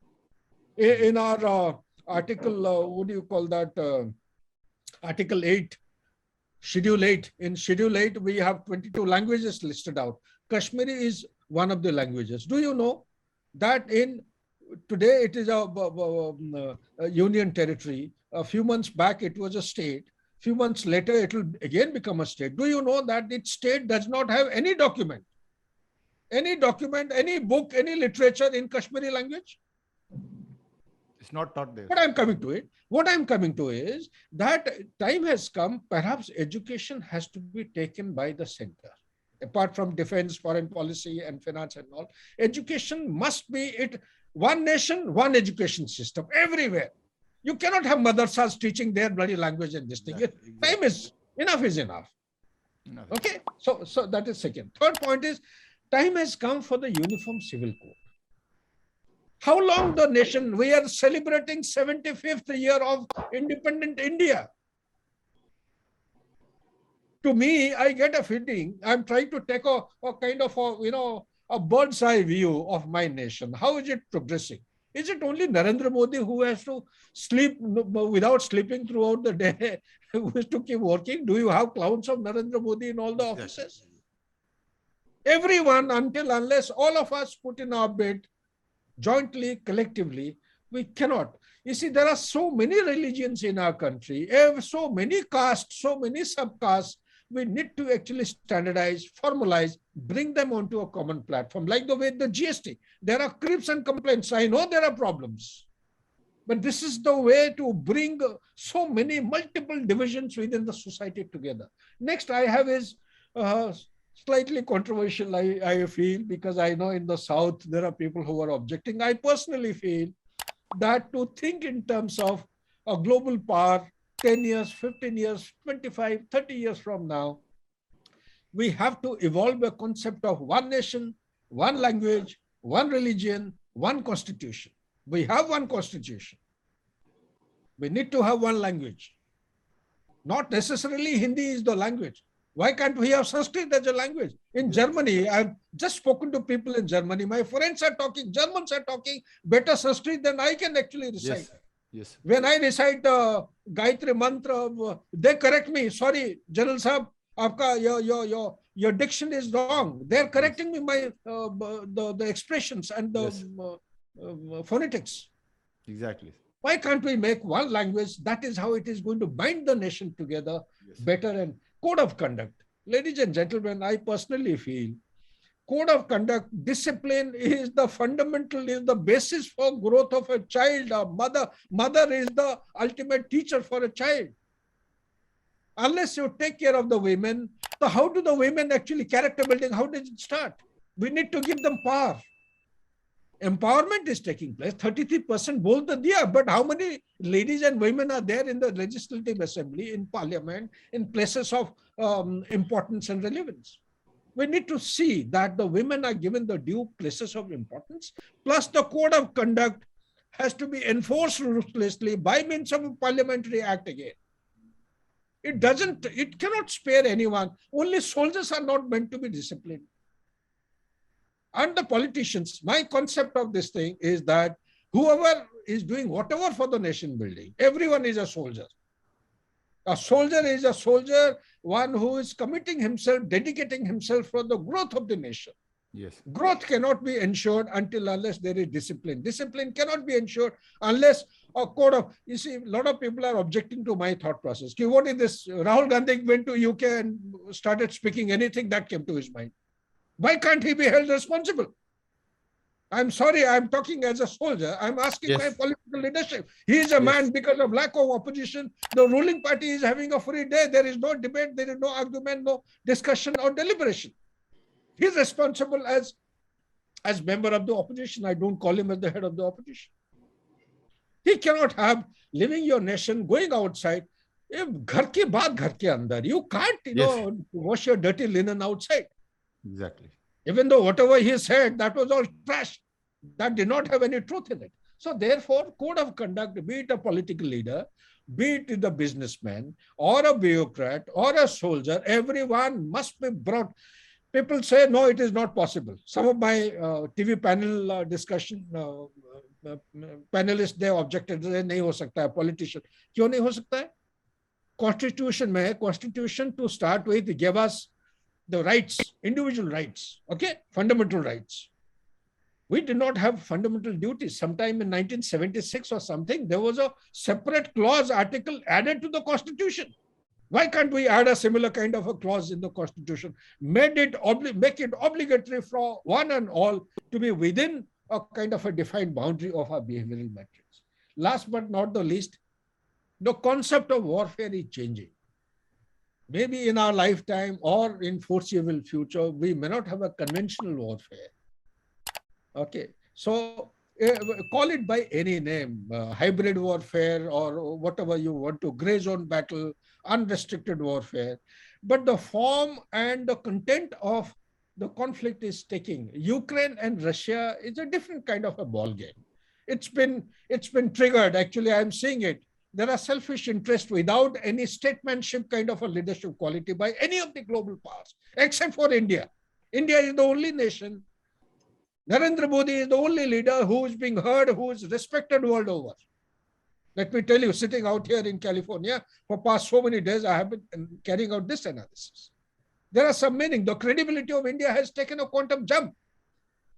In our article, what do you call that? Article 8. Schedule 8. In Schedule 8, we have 22 languages listed out. Kashmiri is one of the languages. Do you know that today it is a union territory. A few months back, it was a state. Few months later, it will again become a state. Do you know that its state does not have any document, any book, any literature in Kashmiri language? It's not taught there. What I'm coming to is that time has come. Perhaps education has to be taken by the center. Apart from defense, foreign policy, and finance and all, education must be one nation, one education system everywhere. You cannot have madrasas teaching their bloody language and this thing. Exactly. Time is enough. Okay. So that is second. Third point is Time has come for the uniform civil code. How long the nation? We are celebrating 75th year of independent India. To me, I get a feeling I'm trying to take a kind of a bird's eye view of my nation. How is it progressing? Is it only Narendra Modi who has to sleep without sleeping throughout the day, who has to keep working? Do you have clowns of Narendra Modi in all the offices? Everyone, until unless all of us put in our bid, jointly, collectively, we cannot. You see, there are so many religions in our country, so many castes, so many subcastes. We need to actually standardize, formalize, bring them onto a common platform, like the way the GST. There are crips and complaints. I know there are problems. But this is the way to bring so many multiple divisions within the society together. Next I have is slightly controversial, I feel, because I know in the South there are people who are objecting. I personally feel that to think in terms of a global power 10 years, 15 years, 25, 30 years from now, we have to evolve a concept of one nation, one language, one religion, one constitution. We have one constitution. We need to have one language. Not necessarily Hindi is the language. Why can't we have Sanskrit as a language? In Germany, I've just spoken to people in Germany. My friends are talking, Germans are talking better Sanskrit than I can actually recite. Yes. Yes. When I recite Gayatri Mantra, they correct me. Sorry, General Sahab, your diction is wrong. They're correcting me the expressions and the phonetics. Exactly. Why can't we make one language? That is how it is going to bind the nation together better. And code of conduct. Ladies and gentlemen, I personally feel code of conduct, discipline is the fundamental, is the basis for growth of a child. A mother is the ultimate teacher for a child. Unless you take care of the women, so how do the women actually character building? How does it start? We need to give them power. Empowerment is taking place. 33% bol to diya, but how many ladies and women are there in the legislative assembly, in parliament, in places of importance and relevance? We need to see that the women are given the due places of importance, plus the code of conduct has to be enforced ruthlessly by means of a parliamentary act again. It cannot spare anyone. Only soldiers are not meant to be disciplined. And the politicians, my concept of this thing is that whoever is doing whatever for the nation building, everyone is a soldier. A soldier is a soldier, one who is committing himself, dedicating himself for the growth of the nation. Yes. Growth cannot be ensured unless there is discipline. Discipline cannot be ensured unless a code of, you see, a lot of people are objecting to my thought process. What is this? Rahul Gandhi went to UK and started speaking anything that came to his mind. Why can't he be held responsible? I'm sorry, I'm talking as a soldier. I'm asking my political leadership. He is a man because of lack of opposition. The ruling party is having a free day. There is no debate. There is no argument, no discussion or deliberation. He's responsible as member of the opposition. I don't call him as the head of the opposition. He cannot have living your nation, going outside. Ghar ke baad ghar ke andar. You can't, wash your dirty linen outside. Exactly. Even though whatever he said, that was all trash. That did not have any truth in it. So therefore, code of conduct, be it a political leader, be it the businessman, or a bureaucrat, or a soldier, everyone must be brought. People say, no, it is not possible. Some of my TV panel discussion, panelists, they objected, they nahi ho sakta hai, politician. Kyun nahi ho sakta hai? Constitution to start with gave us the rights, individual rights, okay, fundamental rights. We did not have fundamental duties. Sometime in 1976 or something, there was a separate clause, article added to the Constitution. Why can't we add a similar kind of a clause in the Constitution? Make it obligatory for one and all to be within a kind of a defined boundary of our behavioral metrics. Last but not the least, the concept of warfare is changing. Maybe in our lifetime or in foreseeable future, we may not have a conventional warfare. Okay, so call it by any name, hybrid warfare or whatever you want to, gray zone battle, unrestricted warfare. But the form and the content of the conflict is taking. Ukraine and Russia is a different kind of a ball game. It's been triggered. Actually, I'm seeing it. There are selfish interests without any statesmanship kind of a leadership quality by any of the global powers, except for India. India is the only nation. Narendra Modi is the only leader who is being heard, who is respected world over. Let me tell you, sitting out here in California for past so many days, I have been carrying out this analysis. There are some meaning. The credibility of India has taken a quantum jump.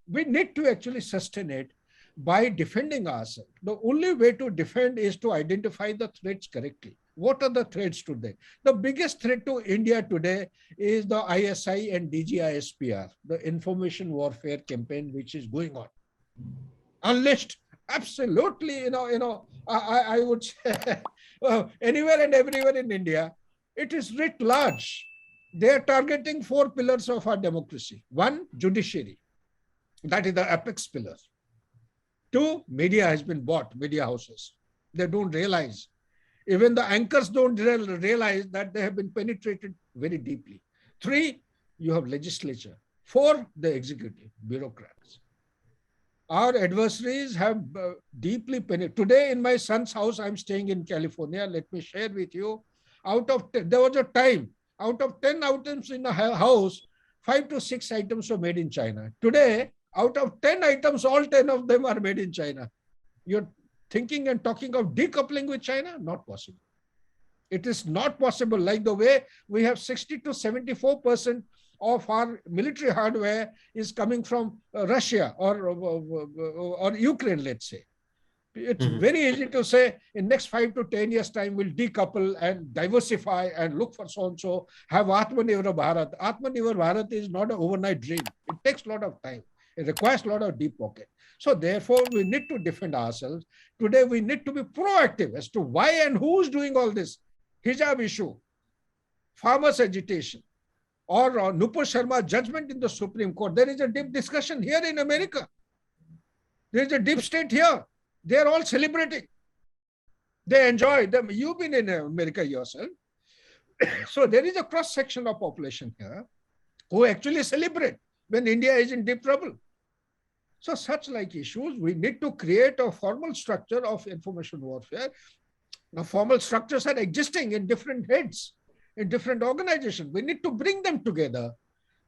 We need to actually sustain it by defending ourselves. The only way to defend is to identify the threats correctly. What are the threats today? The biggest threat to India today is the ISI and DGISPR, the information warfare campaign which is going on. Unleashed, absolutely, I would say anywhere and everywhere in India, it is writ large. They are targeting 4 pillars of our democracy. 1, judiciary. That is the apex pillar. 2, media has been bought, media houses. They don't realize. Even the anchors don't realize that they have been penetrated very deeply. 3, you have legislature. 4, the executive, bureaucrats. Our adversaries have deeply penetrated. Today in my son's house, I'm staying in California. Let me share with you. There was a time, out of 10 items in a house, 5 to 6 items were made in China. Today, out of 10 items, all 10 of them are made in China. You're thinking and talking of decoupling with China? Not possible. It is not possible. Like the way we have 60 to 74% of our military hardware is coming from Russia or Ukraine, let's say. It's very easy to say in next 5 to 10 years time, we'll decouple and diversify and look for so-and-so, have Atmanirbhar Bharat. Atmanirbhar Bharat is not an overnight dream. It takes a lot of time. It requires a lot of deep pocket. So therefore, we need to defend ourselves. Today, we need to be proactive as to why and who's doing all this. Hijab issue, farmers' agitation, or Nupur Sharma judgment in the Supreme Court. There is a deep discussion here in America. There is a deep state here. They are all celebrating. They enjoy them. You've been in America yourself. So there is a cross-section of population here who actually celebrate when India is in deep trouble. So such like issues, we need to create a formal structure of information warfare. Now, formal structures are existing in different heads, in different organizations. We need to bring them together,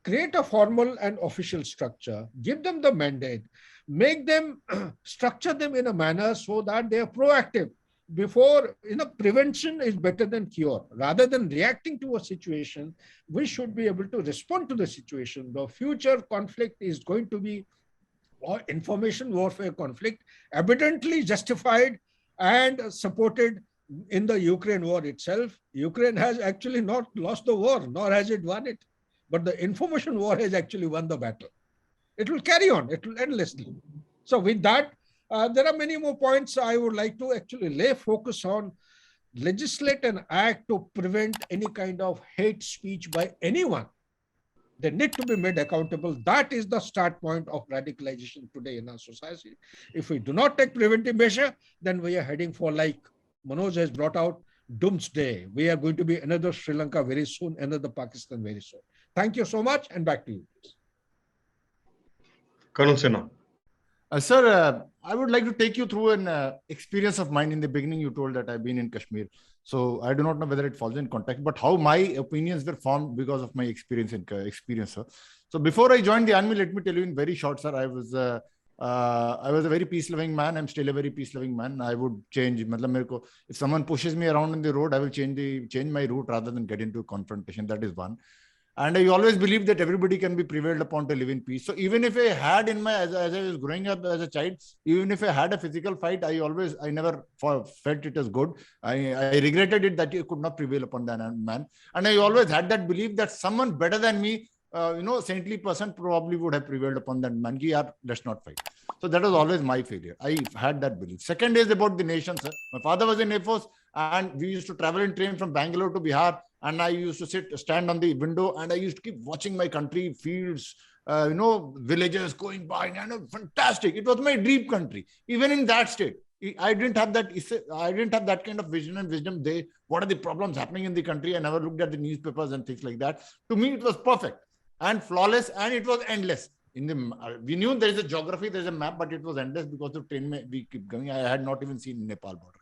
create a formal and official structure, give them the mandate, make them, structure them in a manner so that they are proactive. Before, prevention is better than cure. Rather than reacting to a situation, we should be able to respond to the situation. The future conflict is going to be information warfare conflict, evidently justified and supported in the Ukraine war itself. Ukraine has actually not lost the war, nor has it won it. But the information war has actually won the battle. It will carry on. It will endlessly. So with that, there are many more points I would like to actually lay focus on. Legislate and act to prevent any kind of hate speech by anyone. They need to be made accountable. That is the start point of radicalization today in our society. If we do not take preventive measure, then we are heading for, like Manoj has brought out, doomsday. We are going to be another Sri Lanka very soon, another Pakistan very soon. Thank you so much, and back to you, please. Colonel Sinha. Sir, I would like to take you through an experience of mine. In the beginning, you told that I've been in Kashmir. So I do not know whether it falls in context, but how my opinions were formed because of my experience, sir. So before I joined the army, let me tell you in very short, sir, I was a very peace-loving man. I'm still a very peace-loving man. I would change. If someone pushes me around in the road, I will change my route rather than get into a confrontation. That is one. And I always believe that everybody can be prevailed upon to live in peace. So even if I had as I was growing up as a child, even if I had a physical fight, I never felt it as good. I regretted it that you could not prevail upon that man. And I always had that belief that someone better than me, saintly person probably would have prevailed upon that man. Let's not fight. So that was always my failure. I had that belief. Second is about the nation, sir. My father was in Air Force, and we used to travel in train from Bangalore to Bihar. And I used to stand on the window, and I used to keep watching my country, fields, villages going by, and fantastic. It was my dream country. Even in that state, I didn't have that kind of vision and wisdom. What are the problems happening in the country? I never looked at the newspapers and things like that. To me, it was perfect. and flawless, and it was endless. We knew there is a geography, there is a map, but it was endless because the train we keep going. I had not even seen Nepal border.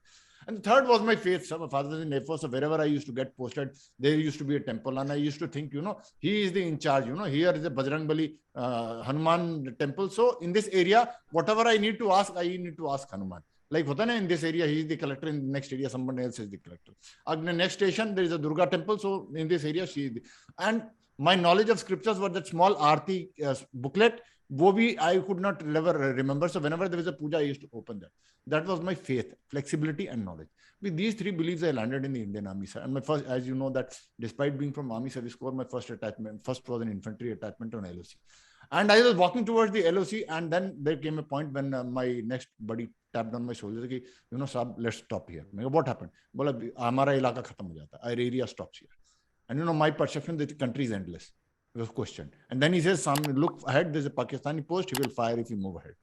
And the third was my faith. So my father was in Air Force, so wherever I used to get posted, there used to be a temple, and I used to think, he is the in charge. Here is a Bajrangbali Hanuman temple. So in this area, whatever I need to ask, I need to ask Hanuman. Like in this area, he is the collector. In the next area, someone else is the collector. In the next station, there is a Durga temple. So in this area, she is the... And my knowledge of scriptures was that small Aarti booklet. I could not never remember. So whenever there was a puja, I used to open that. That was my faith, flexibility, and knowledge. With these three beliefs, I landed in the Indian Army. And my first, as you know, that despite being from Army Service Corps, my first was an infantry attachment on LOC. And I was walking towards the LOC, and then there came a point when my next buddy tapped on my shoulder. Sahab, let's stop here. What happened? Bola, hamara ilaka khatam ho jata. Our area stops here. And my perception that the country is endless. It was questioned. And then he says, look ahead, there's a Pakistani post, he will fire if you move ahead.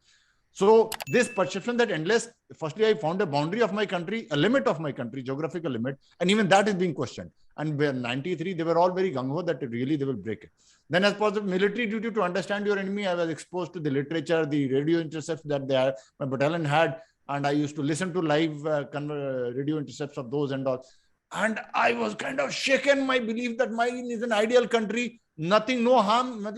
So this perception that endless, firstly, I found a boundary of my country, a limit of my country, geographical limit, and even that is being questioned. And in 93, they were all very gung-ho that really they will break it. Then as part of military duty to understand your enemy, I was exposed to the literature, the radio intercepts that my battalion had, and I used to listen to live radio intercepts of those and all. And I was kind of shaken my belief that mine is an ideal country, nothing, no harm. Like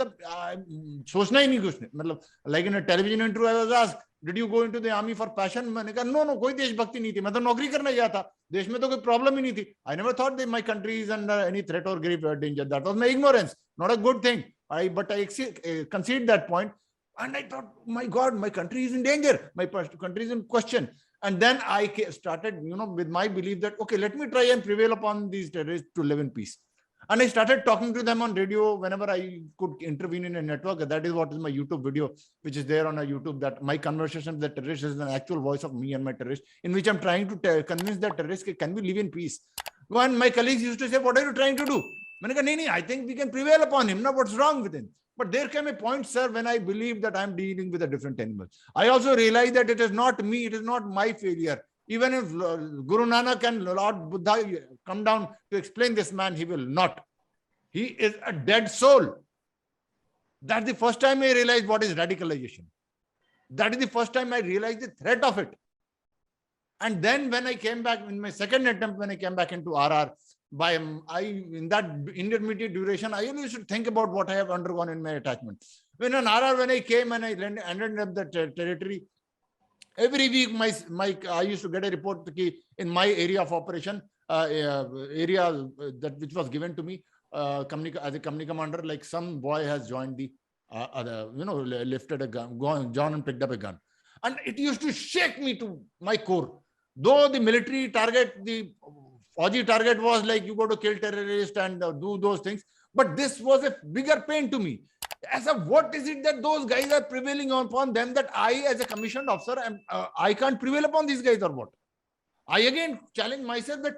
in a television interview, I was asked, did you go into the army for passion? No, koi desh bhakti nahi thi. Main to naukri karne gaya tha. Desh mein to koi problem hi nahi thi. I never thought that my country is under any threat or grave danger. That was my ignorance, not a good thing. But I concede that point. And I thought, my God, my country is in danger. My country is in question. And then I started, with my belief that, okay, let me try and prevail upon these terrorists to live in peace. And I started talking to them on radio whenever I could intervene in a network. That is what is my YouTube video, which is there on a YouTube, that my conversation with the terrorists is an actual voice of me and my terrorist, in which I'm trying to convince the terrorists, can we live in peace? And my colleagues used to say, what are you trying to do? I think we can prevail upon him. Now, what's wrong with him? But there came a point, sir, when I believed that I'm dealing with a different animal. I also realized that it is not me, it is not my failure. Even if Guru Nanak and Lord Buddha come down to explain this man, he will not. He is a dead soul. That's the first time I realized what is radicalization. That is the first time I realized the threat of it. And then when I came back, in my second attempt, when I came back into RR, in that intermediate duration, I used to think about what I have undergone in my attachment. When I came and I ended up the territory, every week I used to get a report in my area of operation, which was given to me as a company commander, like some boy has joined the lifted a gun, gone and picked up a gun. And it used to shake me to my core. Though the military target, the Fauji target was like, you go to kill terrorists and do those things. But this was a bigger pain to me. What is it that those guys are prevailing upon them that I, as a commissioned officer, I can't prevail upon these guys or what? I again challenge myself that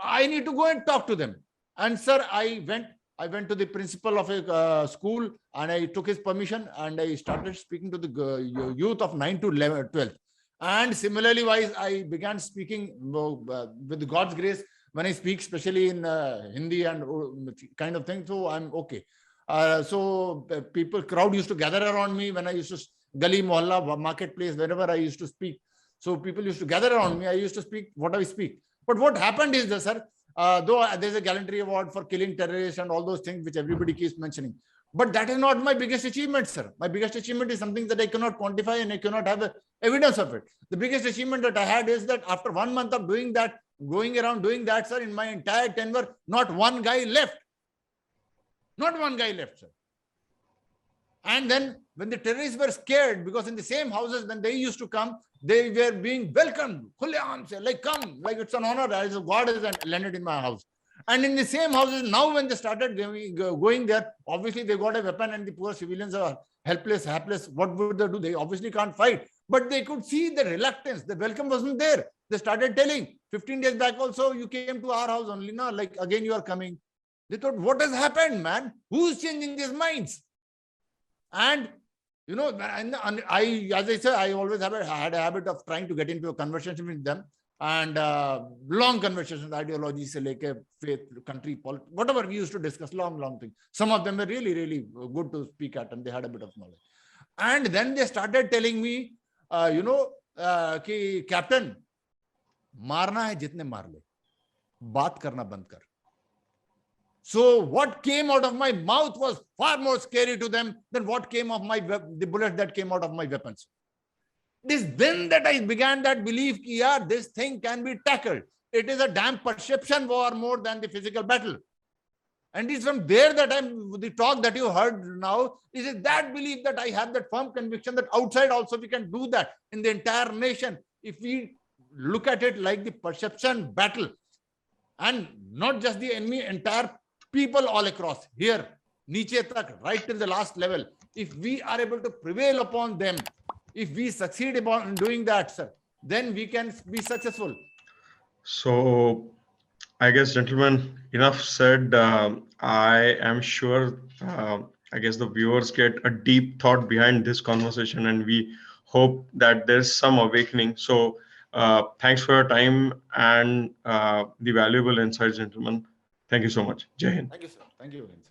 I need to go and talk to them. And sir, I went to the principal of a school and I took his permission and I started speaking to the youth of 9 to 12. And similarly wise, I began speaking with God's grace. When I speak, especially in Hindi and kind of thing, so I'm okay. Crowd used to gather around me when I used to, Gali, Mohalla, marketplace, wherever I used to speak. So people used to gather around me. I used to speak what I speak. But what happened is that, sir, though there's a gallantry award for killing terrorists and all those things which everybody keeps mentioning, but that is not my biggest achievement, sir. My biggest achievement is something that I cannot quantify and I cannot have evidence of it. The biggest achievement that I had is that after 1 month of doing that, going around doing that, sir, in my entire tenure, not one guy left. Not one guy left, sir. And then when the terrorists were scared, because in the same houses, when they used to come, they were being welcomed. Like, come, like it's an honor, as God has landed in my house. And in the same houses, now when they started going there, obviously they got a weapon and the poor civilians are helpless, hapless. What would they do? They obviously can't fight. But they could see the reluctance. The welcome wasn't there. They started telling, 15 days back also, you came to our house only, no? Like, again, you are coming. They thought, what has happened, man? Who's changing these minds? And, you know, as I said, I always had a habit of trying to get into a conversation with them. and long conversations, ideology se leke faith, country, politics, whatever we used to discuss, long things. Some of them were really, really good to speak at, and they had a bit of knowledge. And then they started telling me, कि captain, मारना है जितने मार ले, बात करना बंद कर. So what came out of my mouth was far more scary to them than what came of the bullet that came out of my weapons. It is then that I began that belief that yeah, this thing can be tackled. It is a damn perception war more than the physical battle. And it's from there that the talk that you heard now, is that belief that I have that firm conviction that outside also we can do that in the entire nation. If we look at it like the perception battle, and not just the enemy, entire people all across here, niche tak, right till the last level. If we are able to prevail upon them, if we succeed in doing that, sir, then we can be successful. So, I guess, gentlemen, enough said. I am sure, I guess the viewers get a deep thought behind this conversation, and we hope that there's some awakening. So, thanks for your time and the valuable insights, gentlemen. Thank you so much. Jai Hind. Thank you, sir. Thank you, Vince.